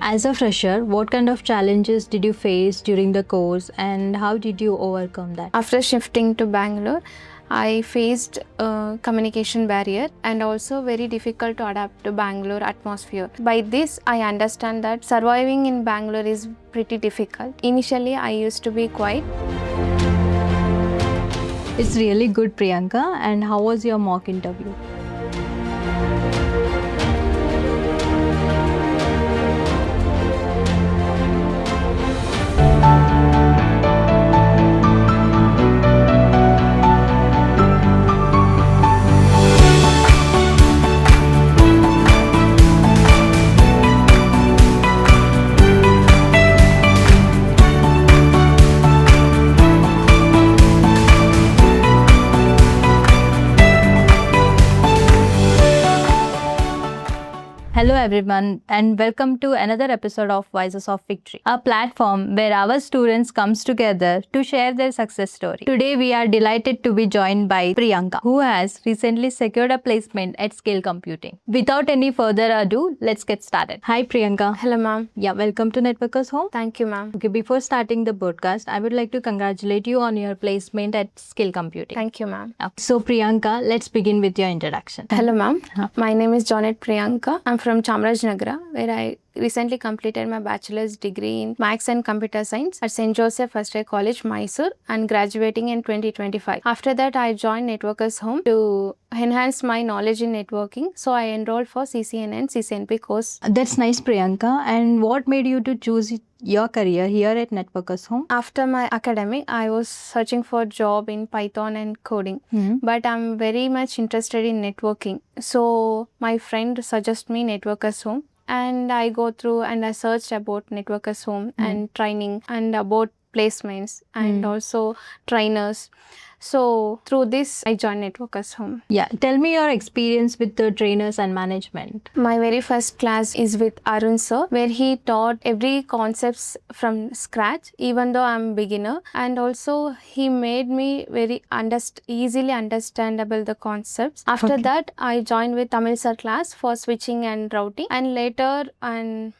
As a fresher, what kind of challenges did you face during the course and how did you overcome that? After shifting to Bangalore, I faced a communication barrier and also very difficult to adapt to Bangalore atmosphere. By this, I understand that surviving in Bangalore is pretty difficult. Initially, I used to be quiet. It's really good, Priyanka. And how was your mock interview? Hello everyone and welcome to another episode of Voices of Victory, a platform where our students comes together to share their success story. Today we are delighted to be joined by Priyanka, who has recently secured a placement at Scale Computing. Without any further ado, let's get started. Hi Priyanka. Hello, ma'am. Yeah, welcome to Networkers Home. Thank you, ma'am. Okay, before starting the podcast, I would like to congratulate you on your placement at Scale Computing. Thank you, ma'am. Okay. So Priyanka, let's begin with your introduction. Hello, ma'am. My name is Jonnet Priyanka. I'm from Chamrajpet, where I recently completed my bachelor's degree in Maths and Computer Science at St. Joseph First Year College, Mysore, and graduating in 2025. After that, I joined Networkers Home to enhance my knowledge in networking. So I enrolled for CCNA and CCNP course. That's nice, Priyanka. And what made you to choose your career here at Networkers Home? After my academic, I was searching for a job in Python and coding, but I'm very much interested in networking. So my friend suggested me Networkers Home, and I go through and I searched about Networkers Home and training and about placements and also trainers. So through this, I joined Networkers Home. Yeah, tell me your experience with the trainers and management. My very first class is with Arun sir, where he taught every concepts from scratch, even though I'm beginner. And also he made me very easily understandable the concepts. After that, I joined with Tamil sir class for switching and routing. And later,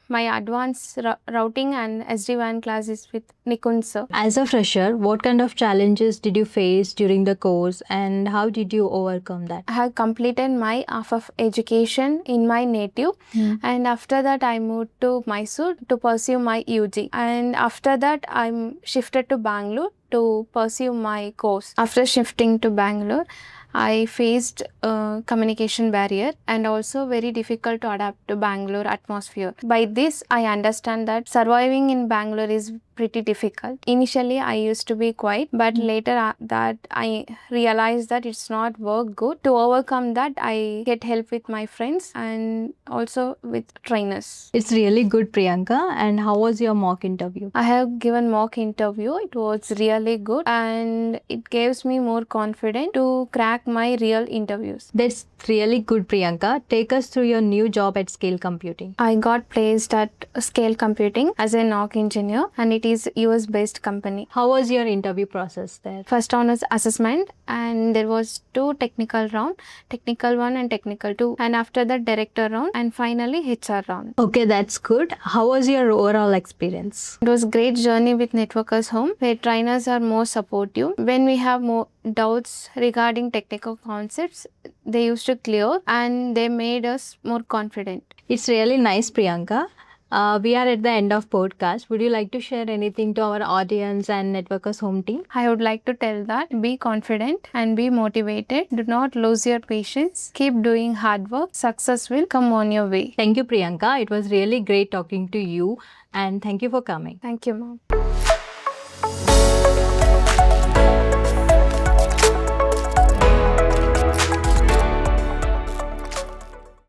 my advanced routing and SD-WAN class is with Nikun sir. As a fresher, what kind of challenges did you face during the course and how did you overcome that? I have completed my half of education in my native, and after that I moved to Mysore to pursue my UG, and after that I shifted to Bangalore to pursue my course. After shifting to Bangalore, I faced a communication barrier and also very difficult to adapt to Bangalore atmosphere. By this, I understand that surviving in Bangalore is pretty difficult. Initially, I used to be quiet, but later that I realized that it's not work good. To overcome that, I get help with my friends and also with trainers. It's really good, Priyanka. And how was your mock interview? I have given mock interview. It was really good and it gives me more confidence to crack my real interviews. That's really good, Priyanka. Take us through your new job at Scale Computing. I got placed at Scale Computing as a NOC engineer, and it is US based company. How was your interview process there? First round was assessment and there was 2 technical round, technical 1 and technical 2, and after that director round and finally HR round. Okay, that's good. How was your overall experience? It was a great journey with Networkers Home, where trainers are more supportive. When we have more doubts regarding technical concepts, they used to clear and they made us more confident. It's really nice, Priyanka. We are at the end of podcast. Would you like to share anything to our audience and Networkers Home team? I would like to tell that be confident and be motivated. Do not lose your patience. Keep doing hard work. Success will come on your way. Thank you, Priyanka. It was really great talking to you and thank you for coming. Thank you, ma'am.